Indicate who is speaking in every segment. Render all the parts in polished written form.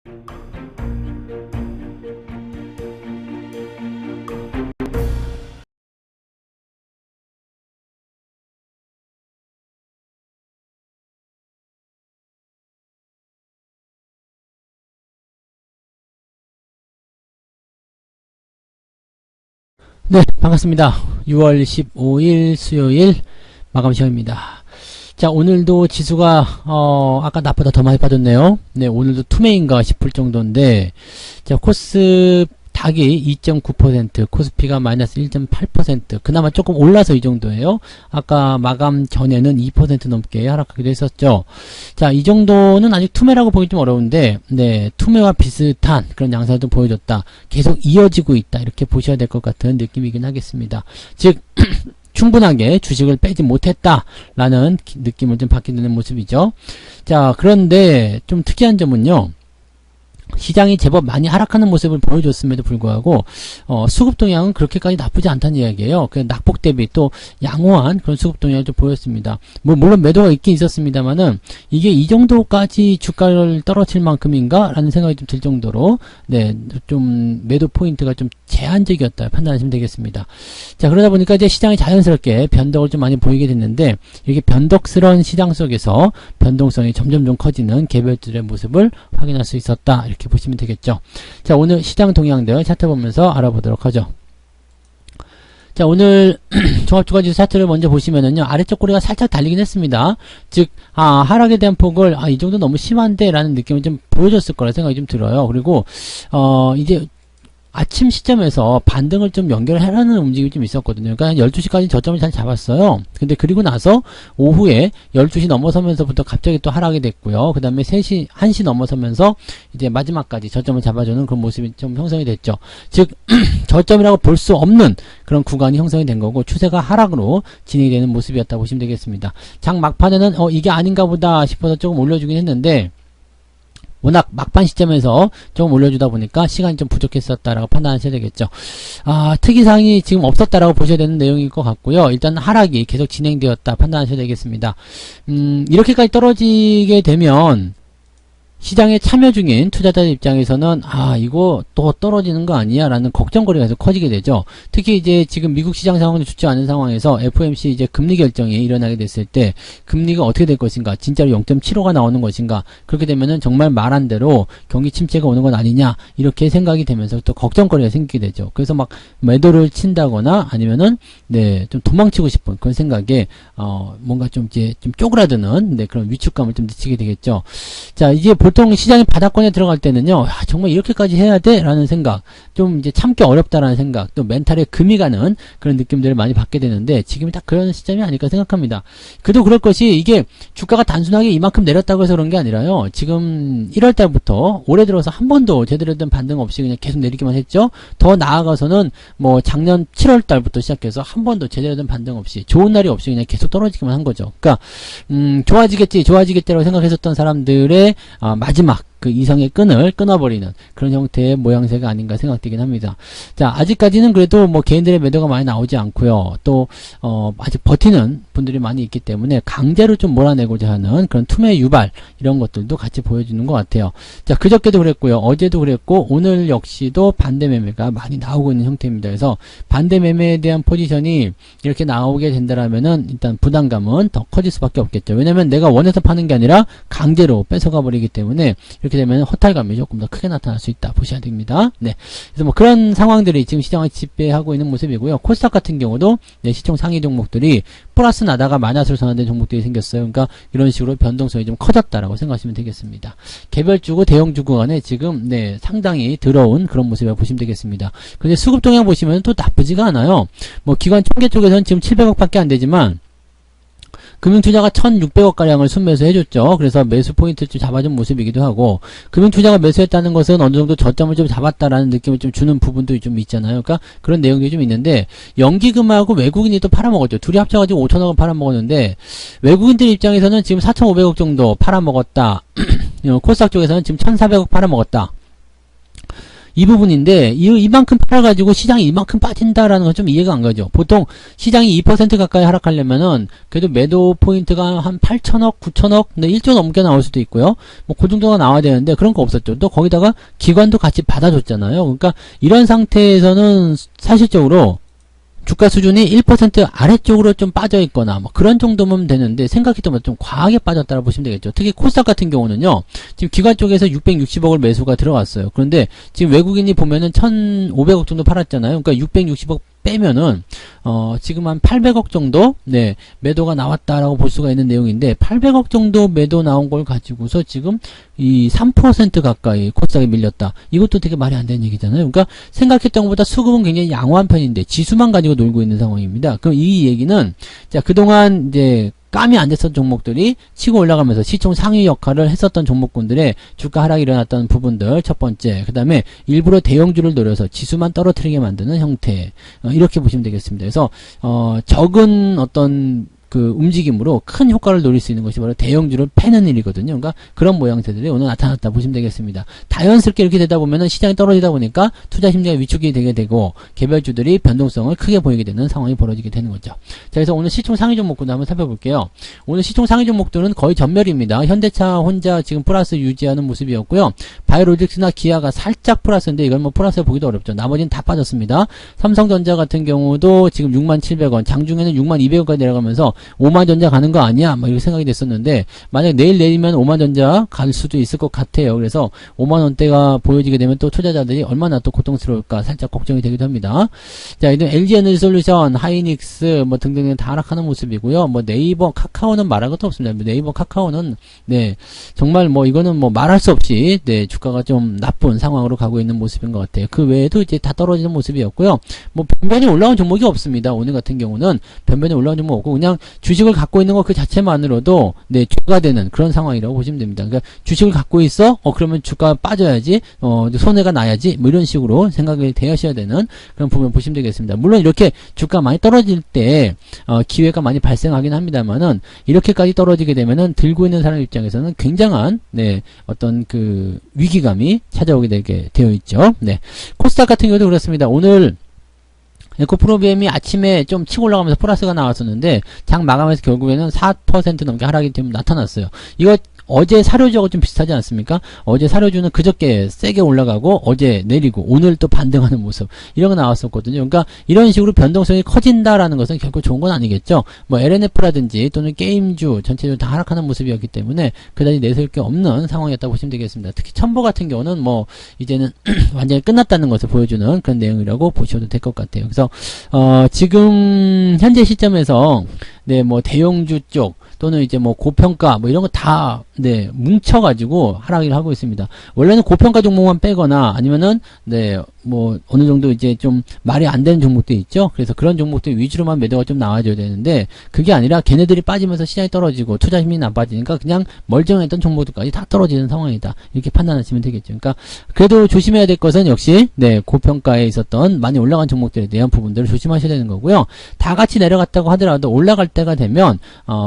Speaker 1: 네, 반갑습니다. 6월 15일 수요일 마감 시간입니다. 자, 오늘도 지수가 아까 낮보다 더 많이 빠졌네요. 네, 오늘도 투매인가 싶을 정도인데, 자, 코스닥이 2.9%, 코스피가 마이너스 1.8%, 그나마 조금 올라서 이 정도예요. 아까 마감 전에는 2% 넘게 하락하기도 했었죠. 자, 이 정도는 아직 투매라고 보기 좀 어려운데, 네, 투매와 비슷한 그런 양상도 보여줬다. 계속 이어지고 있다. 이렇게 보셔야 될 것 같은 느낌이긴 하겠습니다. 즉, 충분하게 주식을 빼지 못했다라는 느낌을 좀 받게 되는 모습이죠. 자, 그런데 좀 특이한 점은요. 시장이 제법 많이 하락하는 모습을 보여줬음에도 불구하고 수급 동향은 그렇게까지 나쁘지 않다는 이야기예요. 그 낙폭 대비 또 양호한 그런 수급 동향을 좀 보였습니다. 물론 매도가 있긴 있었습니다만은 이게 이 정도까지 주가를 떨어뜨릴 만큼인가? 라는 생각이 좀 들 정도로 네, 좀 매도 포인트가 좀 제한적이었다 판단하시면 되겠습니다. 자, 그러다 보니까 이제 시장이 자연스럽게 변덕을 좀 많이 보이게 됐는데 이렇게 변덕스러운 시장 속에서 변동성이 점점 좀 커지는 개별주들의 모습을 확인할 수 있었다. 이렇게 보시면 되겠죠. 자, 오늘 시장 동향들 차트 보면서 알아보도록 하죠. 자, 오늘 종합주가지수 차트를 먼저 보시면은요, 아래쪽 꼬리가 살짝 달리긴 했습니다. 즉, 하락에 대한 폭을, 이 정도 너무 심한데, 라는 느낌을 좀 보여줬을 거라 생각이 좀 들어요. 그리고, 이제, 아침 시점에서 반등을 좀 연결하려는 움직임이 좀 있었거든요. 그러니까 12시까지 저점을 잘 잡았어요. 근데 그리고 나서 오후에 12시 넘어서면서부터 갑자기 또 하락이 됐고요. 그 다음에 3시, 1시 넘어서면서 이제 마지막까지 저점을 잡아주는 그런 모습이 좀 형성이 됐죠. 즉, 저점이라고 볼 수 없는 그런 구간이 형성이 된 거고 추세가 하락으로 진행이 되는 모습이었다고 보시면 되겠습니다. 장 막판에는 이게 아닌가 보다 싶어서 조금 올려주긴 했는데 워낙 막판 시점에서 좀 올려주다 보니까 시간이 좀 부족했었다라고 판단하셔야 되겠죠. 특이사항이 지금 없었다라고 보셔야 되는 내용일 것 같고요. 일단 하락이 계속 진행되었다 판단하셔야 되겠습니다. 이렇게까지 떨어지게 되면 시장에 참여 중인 투자자들 입장에서는 이거 또 떨어지는 거 아니야? 라는 걱정거리가 계속 커지게 되죠. 특히 이제 지금 미국 시장 상황도 좋지 않은 상황에서 FOMC 이제 금리 결정이 일어나게 됐을 때 금리가 어떻게 될 것인가? 진짜로 0.75가 나오는 것인가? 그렇게 되면은 정말 말한 대로 경기 침체가 오는 건 아니냐? 이렇게 생각이 되면서 또 걱정거리가 생기게 되죠. 그래서 막 매도를 친다거나 아니면은 네, 좀 도망치고 싶은 그런 생각에 뭔가 좀 이제 좀 쪼그라드는 네, 그런 위축감을 좀 느끼게 되겠죠. 자, 이제 보통 시장이 바닥권에 들어갈 때는요, 정말 이렇게까지 해야 돼? 라는 생각, 좀 이제 참기 어렵다라는 생각, 또 멘탈에 금이 가는 그런 느낌들을 많이 받게 되는데, 지금이 딱 그런 시점이 아닐까 생각합니다. 그도 그럴 것이, 이게 주가가 단순하게 이만큼 내렸다고 해서 그런 게 아니라요, 지금 1월 달부터 올해 들어서 한 번도 제대로 된 반등 없이 그냥 계속 내리기만 했죠? 더 나아가서는 뭐 작년 7월 달부터 시작해서 한 번도 제대로 된 반등 없이, 좋은 날이 없이 그냥 계속 떨어지기만 한 거죠. 그러니까, 좋아지겠지라고 생각했었던 사람들의, 마지막 그 이성의 끈을 끊어버리는 그런 형태의 모양새가 아닌가 생각되긴 합니다. 자, 아직까지는 그래도 뭐 개인들의 매도가 많이 나오지 않고요. 또 아직 버티는 분들이 많이 있기 때문에 강제로 좀 몰아내고자 하는 그런 투매 유발 이런 것들도 같이 보여주는 것 같아요. 자, 그저께도 그랬고요. 어제도 그랬고 오늘 역시도 반대 매매가 많이 나오고 있는 형태입니다. 그래서 반대 매매에 대한 포지션이 이렇게 나오게 된다라면은 일단 부담감은 더 커질 수밖에 없겠죠. 왜냐면 내가 원해서 파는 게 아니라 강제로 뺏어가 버리기 때문에 이렇게 되면 허탈감이 조금 더 크게 나타날 수 있다 보셔야 됩니다. 네. 그래서 뭐 그런 상황들이 지금 시장을 지배하고 있는 모습이고요. 코스닥 같은 경우도 네, 시총 상위 종목들이 플러스 나다가 마이너스로 전환된 종목들이 생겼어요. 그러니까 이런 식으로 변동성이 좀 커졌다라고 생각하시면 되겠습니다. 개별주고 대형주고 간에 지금 네, 상당히 더러운 그런 모습이라고 보시면 되겠습니다. 근데 수급 동향 보시면 또 나쁘지가 않아요. 뭐 기관 총계 쪽에서는 지금 700억 밖에 안 되지만 금융투자가 1,600억가량을 순매수 해줬죠. 그래서 매수 포인트를 좀 잡아준 모습이기도 하고, 금융투자가 매수했다는 것은 어느 정도 저점을 좀 잡았다라는 느낌을 좀 주는 부분도 좀 있잖아요. 그러니까 그런 내용들이 좀 있는데, 연기금하고 외국인이 또 팔아먹었죠. 둘이 합쳐가지고 5천억을 팔아먹었는데, 외국인들 입장에서는 지금 4,500억 정도 팔아먹었다. 코스닥 쪽에서는 지금 1,400억 팔아먹었다. 이 부분인데, 이만큼 팔아가지고 시장이 이만큼 빠진다라는 건 좀 이해가 안 가죠. 보통 시장이 2% 가까이 하락하려면은, 그래도 매도 포인트가 한 8천억, 9천억, 근데 1조 넘게 나올 수도 있고요. 뭐, 그 정도가 나와야 되는데, 그런 거 없었죠. 또 거기다가 기관도 같이 받아줬잖아요. 그러니까, 이런 상태에서는 사실적으로, 주가 수준이 1% 아래쪽으로 좀 빠져 있거나 뭐 그런 정도면 되는데 생각했던 것보다 좀 과하게 빠졌다고 보시면 되겠죠. 특히 코스닥 같은 경우는요. 지금 기관 쪽에서 660억을 매수가 들어갔어요. 그런데 지금 외국인이 보면은 1,500억 정도 팔았잖아요. 그러니까 660억 빼면은 지금 한 800억 정도 네 매도가 나왔다라고 볼 수가 있는 내용인데 800억 정도 매도 나온 걸 가지고서 지금 이 3% 가까이 코스닥에 밀렸다. 이것도 되게 말이 안 되는 얘기잖아요. 그러니까 생각했던 것보다 수급은 굉장히 양호한 편인데 지수만 가지고 놀고 있는 상황입니다. 그럼 이 얘기는 자 그동안 이제 감이 안 됐었던 종목들이 치고 올라가면서 시총 상위 역할을 했었던 종목군들의 주가 하락이 일어났던 부분들 첫 번째, 그 다음에 일부러 대형주를 노려서 지수만 떨어뜨리게 만드는 형태 이렇게 보시면 되겠습니다. 그래서 적은 어떤 그 움직임으로 큰 효과를 노릴 수 있는 것이 바로 대형주를 패는 일이거든요. 그러니까 그런 모양새들이 오늘 나타났다 보시면 되겠습니다. 자연스럽게 이렇게 되다 보면은 시장이 떨어지다 보니까 투자 심리가 위축이 되게 되고 개별주들이 변동성을 크게 보이게 되는 상황이 벌어지게 되는 거죠. 자, 그래서 오늘 시총 상위 종목군도 한번 살펴볼게요. 오늘 시총 상위 종목들은 거의 전멸입니다. 현대차 혼자 지금 플러스 유지하는 모습이었고요. 바이오로직스나 기아가 살짝 플러스인데 이건 뭐 플러스 보기도 어렵죠. 나머지는 다 빠졌습니다. 삼성전자 같은 경우도 지금 67,000원, 장중에는 62,000원까지 내려가면서 5만전자 가는 거 아니야? 뭐 이렇게 생각이 됐었는데 만약 내일 내리면 5만전자 갈 수도 있을 것 같아요. 그래서 5만원대가 보여지게 되면 또 투자자들이 얼마나 또 고통스러울까 살짝 걱정이 되기도 합니다. 자, 이제 LG에너지솔루션, 하이닉스 뭐 등등 다 하락하는 모습이고요. 뭐 네이버, 카카오는 말할 것도 없습니다. 네이버, 카카오는 네 정말 뭐 이거는 뭐 말할 수 없이 네 주가가 좀 나쁜 상황으로 가고 있는 모습인 것 같아요. 그 외에도 이제 다 떨어지는 모습이었고요. 뭐 변변히 올라온 종목이 없습니다. 오늘 같은 경우는 변변히 올라온 종목 없고 그냥 주식을 갖고 있는 것 그 자체만으로도 네 주가 되는 그런 상황이라고 보시면 됩니다. 그러니까 주식을 갖고 있어 그러면 주가 빠져야지 손해가 나야지 뭐 이런 식으로 생각이 되셔야 되는 그런 부분 보시면 되겠습니다. 물론 이렇게 주가 많이 떨어질 때 기회가 많이 발생하긴 합니다만은 이렇게까지 떨어지게 되면은 들고 있는 사람 입장에서는 굉장한 네 어떤 그 위기감이 찾아오게 되게 되어 있죠. 네 코스닥 같은 경우도 그렇습니다. 오늘 에코프로비엠이 아침에 좀 치고 올라가면서 플러스가 나왔었는데 장 마감해서 결국에는 4% 넘게 하락이 좀 나타났어요. 이거 어제 사료주하고 좀 비슷하지 않습니까? 어제 사료주는 그저께 세게 올라가고 어제 내리고 오늘 또 반등하는 모습 이런 거 나왔었거든요. 그러니까 이런 식으로 변동성이 커진다라는 것은 결코 좋은 건 아니겠죠. 뭐 LNF라든지 또는 게임주 전체적으로 다 하락하는 모습이었기 때문에 그다지 내세울 게 없는 상황이었다고 보시면 되겠습니다. 특히 첨보 같은 경우는 뭐 이제는 완전히 끝났다는 것을 보여주는 그런 내용이라고 보셔도 될 것 같아요. 그래서 지금 현재 시점에서 네 뭐 대형주 쪽 또는 이제 뭐 고평가 뭐 이런 거 다 네 뭉쳐가지고 하락을 하고 있습니다. 원래는 고평가 종목만 빼거나 아니면은 네 뭐 어느 정도 이제 좀 말이 안 되는 종목도 있죠. 그래서 그런 종목들 위주로만 매도가 좀 나와줘야 되는데 그게 아니라 걔네들이 빠지면서 시장이 떨어지고 투자 힘이 나빠지니까 그냥 멀쩡했던 종목들까지 다 떨어지는 상황이다. 이렇게 판단하시면 되겠죠. 그러니까 그래도 조심해야 될 것은 역시 네 고평가에 있었던 많이 올라간 종목들에 대한 부분들을 조심하셔야 되는 거고요. 다 같이 내려갔다고 하더라도 올라갈 때가 되면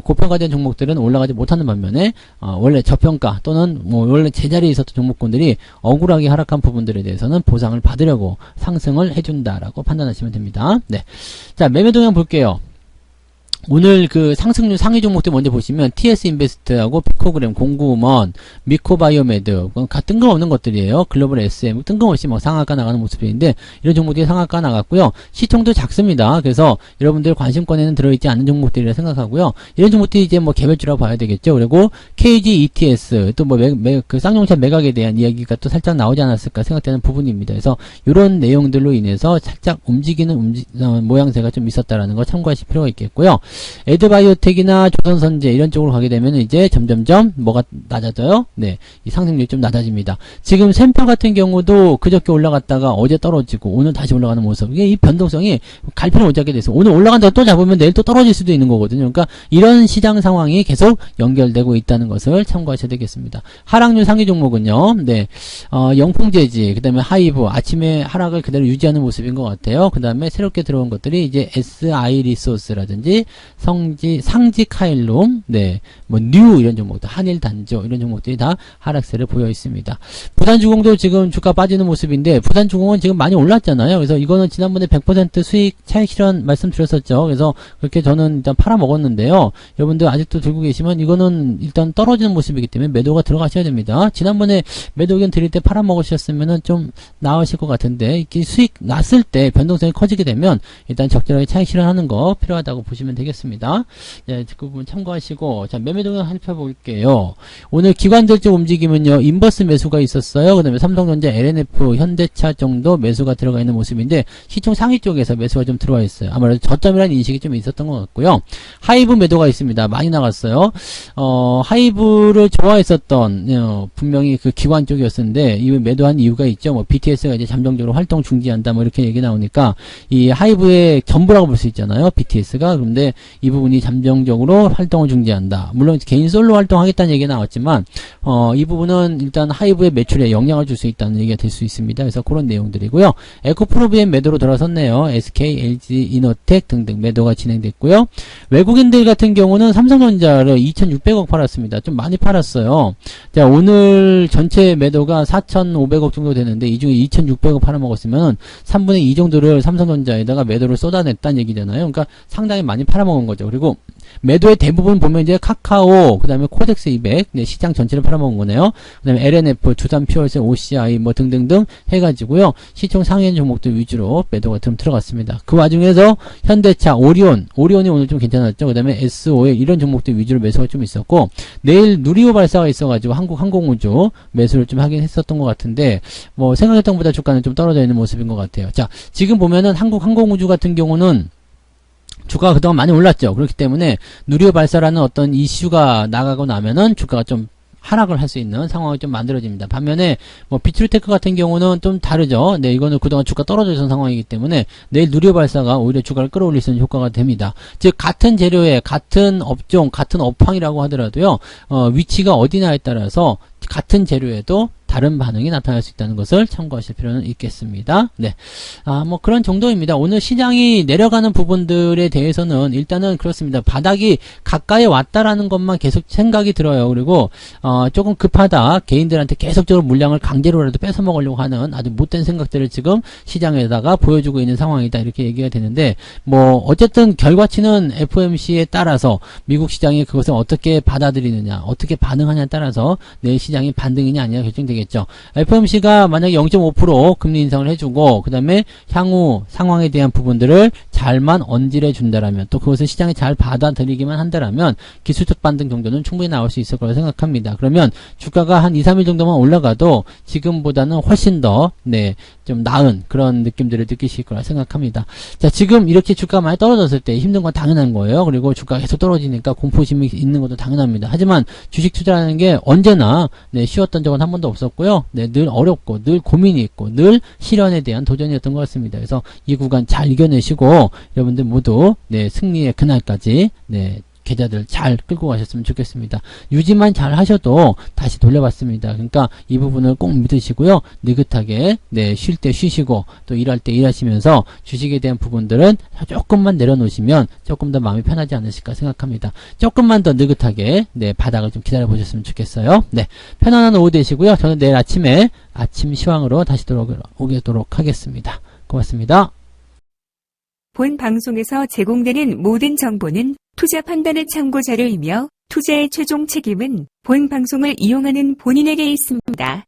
Speaker 1: 고평가된 종목들은 올라가지 못하는 반면에 원래 저평가 또는 뭐 원래 제자리에 있었던 종목군들이 억울하게 하락한 부분들에 대해서는 보상을 받으려고 상승을 해준다라고 판단하시면 됩니다. 네, 자 매매 동향 볼게요. 오늘 그 상승률 상위 종목들 먼저 보시면 TS인베스트하고 피코그램, 공구먼, 미코바이오메드 뜬금없는 것들이에요. 글로벌 SM 뜬금없이 뭐 상한가 나가는 모습인데 이런 종목들이 상한가 나갔고요. 시총도 작습니다. 그래서 여러분들 관심권에는 들어있지 않는 종목들이라 생각하고요. 이런 종목들이 이제 뭐 개별주라고 봐야 되겠죠. 그리고 KG ETS 또 뭐 그 쌍용차 매각에 대한 이야기가 또 살짝 나오지 않았을까 생각되는 부분입니다. 그래서 이런 내용들로 인해서 살짝 움직이는 모양새가 좀 있었다라는 걸 참고하실 필요가 있겠고요. 에드바이오텍이나 조선선제 이런 쪽으로 가게 되면 이제 점점점 뭐가 낮아져요? 네, 이 상승률이 좀 낮아집니다. 지금 샘표 같은 경우도 그저께 올라갔다가 어제 떨어지고 오늘 다시 올라가는 모습. 이게 이 변동성이 갈피를 못 잡게 돼서 오늘 올라간다고 또 잡으면 내일 또 떨어질 수도 있는 거거든요. 그러니까 이런 시장 상황이 계속 연결되고 있다는 것을 참고하셔야 되겠습니다. 하락률 상위 종목은요. 네, 영풍재지, 그 다음에 하이브 아침에 하락을 그대로 유지하는 모습인 것 같아요. 그 다음에 새롭게 들어온 것들이 이제 SI 리소스라든지 상지 카일롬, 네, 뭐 뉴 이런 종목들, 한일단조 이런 종목들이 다 하락세를 보여 있습니다. 부산주공도 지금 주가 빠지는 모습인데 부산주공은 지금 많이 올랐잖아요. 그래서 이거는 지난번에 100% 수익 차익 실현 말씀드렸었죠. 그래서 그렇게 저는 일단 팔아 먹었는데요. 여러분들 아직도 들고 계시면 이거는 일단 떨어지는 모습이기 때문에 매도가 들어가셔야 됩니다. 지난번에 매도 의견 드릴 때 팔아 먹으셨으면은 좀 나으실 것 같은데 이렇게 수익 났을 때 변동성이 커지게 되면 일단 적절하게 차익 실현하는 거 필요하다고 보시면 되겠습니다. 예, 그 부분 참고하시고 자 매매 동향 살펴볼게요. 오늘 기관들적 움직임은요. 인버스 매수가 있었어요. 그 다음에 삼성전자, LNF, 현대차 정도 매수가 들어가 있는 모습인데 시총 상위 쪽에서 매수가 좀 들어와 있어요. 아무래도 저점이라는 인식이 좀 있었던 것 같고요. 하이브 매도가 있습니다. 많이 나갔어요. 하이브를 좋아했었던 분명히 그 기관 쪽이었는데 이 매도한 이유가 있죠. 뭐 BTS가 이제 잠정적으로 활동 중지한다 뭐 이렇게 얘기 나오니까 이 하이브의 전부라고 볼 수 있잖아요. BTS가. 그런데 이 부분이 잠정적으로 활동을 중지한다. 물론 개인 솔로 활동하겠다는 얘기가 나왔지만 이 부분은 일단 하이브의 매출에 영향을 줄 수 있다는 얘기가 될 수 있습니다. 그래서 그런 내용들이고요. 에코프로비엠 매도로 들어섰네요. SK, LG, 이노텍 등등 매도가 진행됐고요. 외국인들 같은 경우는 삼성전자를 2,600억 팔았습니다. 좀 많이 팔았어요. 자, 오늘 전체 매도가 4,500억 정도 되는데 이 중에 2,600억 팔아먹었으면 3분의 2 정도를 삼성전자에다가 매도를 쏟아냈다는 얘기잖아요. 그러니까 상당히 많이 팔아먹은 거죠. 그리고 매도의 대부분 보면 이제 카카오, 그 다음에 코덱스 200, 네, 시장 전체를 팔아먹은 거네요. 그 다음에 LNF, 두산 퓨얼셀, OCI 뭐 등등등 해가지고요. 시총 상위 종목들 위주로 매도가 좀 들어갔습니다. 그 와중에서 현대차, 오리온이 오늘 좀 괜찮았죠. 그 다음에 SOL 이런 종목들 위주로 매수가 좀 있었고 내일 누리호 발사가 있어가지고 한국항공우주 매수를 좀 하긴 했었던 것 같은데 뭐 생각했던 것보다 주가는 좀 떨어져 있는 모습인 것 같아요. 자, 지금 보면은 한국항공우주 같은 경우는 주가가 그동안 많이 올랐죠. 그렇기 때문에 누리호 발사라는 어떤 이슈가 나가고 나면은 주가가 좀 하락을 할 수 있는 상황이 좀 만들어집니다. 반면에 뭐 비트루테크 같은 경우는 좀 다르죠. 네, 이거는 그동안 주가 떨어져 있는 상황이기 때문에 내일 누리호 발사가 오히려 주가를 끌어올릴 수 있는 효과가 됩니다. 즉 같은 재료에 같은 업종, 같은 업황이라고 하더라도요. 위치가 어디냐에 따라서 같은 재료에도 다른 반응이 나타날 수 있다는 것을 참고하실 필요는 있겠습니다. 네. 뭐 그런 정도입니다. 오늘 시장이 내려가는 부분들에 대해서는 일단은 그렇습니다. 바닥이 가까이 왔다라는 것만 계속 생각이 들어요. 그리고 조금 급하다. 개인들한테 계속적으로 물량을 강제로라도 뺏어 먹으려고 하는 아주 못된 생각들을 지금 시장에다가 보여주고 있는 상황이다. 이렇게 얘기가 되는데 뭐 어쨌든 결과치는 FOMC에 따라서 미국 시장이 그것을 어떻게 받아들이느냐, 어떻게 반응하냐에 따라서 내일 시장이 반등이냐 아니냐 결정되겠죠. FOMC가 만약에 0.5% 금리 인상을 해주고 그 다음에 향후 상황에 대한 부분들을 잘만 언질해 준다라면 또 그것을 시장이 잘 받아들이기만 한다라면 기술적 반등 정도는 충분히 나올 수 있을 거라고 생각합니다. 그러면 주가가 한 2, 3일 정도만 올라가도 지금보다는 훨씬 더 좀 나은 그런 느낌들을 느끼실 거라 생각합니다. 자, 지금 이렇게 주가가 많이 떨어졌을 때 힘든 건 당연한 거예요. 그리고 주가가 계속 떨어지니까 공포심이 있는 것도 당연합니다. 하지만 주식 투자라는 게 언제나 쉬웠던 적은 한 번도 없었고요. 늘 어렵고 늘 고민이 있고 늘 실현에 대한 도전이었던 것 같습니다. 그래서 이 구간 잘 이겨내시고 여러분들 모두 승리의 그날까지 계좌들 잘 끌고 가셨으면 좋겠습니다. 유지만 잘 하셔도 다시 돌려받습니다. 그러니까 이 부분을 꼭 믿으시고요. 느긋하게 쉴 때 쉬시고 또 일할 때 일하시면서 주식에 대한 부분들은 조금만 내려놓으시면 조금 더 마음이 편하지 않으실까 생각합니다. 조금만 더 느긋하게 바닥을 좀 기다려 보셨으면 좋겠어요. 편안한 오후 되시고요. 저는 내일 아침에 아침 시황으로 다시 오도록 하겠습니다. 고맙습니다.
Speaker 2: 본 방송에서 제공되는 모든 정보는 투자 판단의 참고 자료이며 투자의 최종 책임은 본 방송을 이용하는 본인에게 있습니다.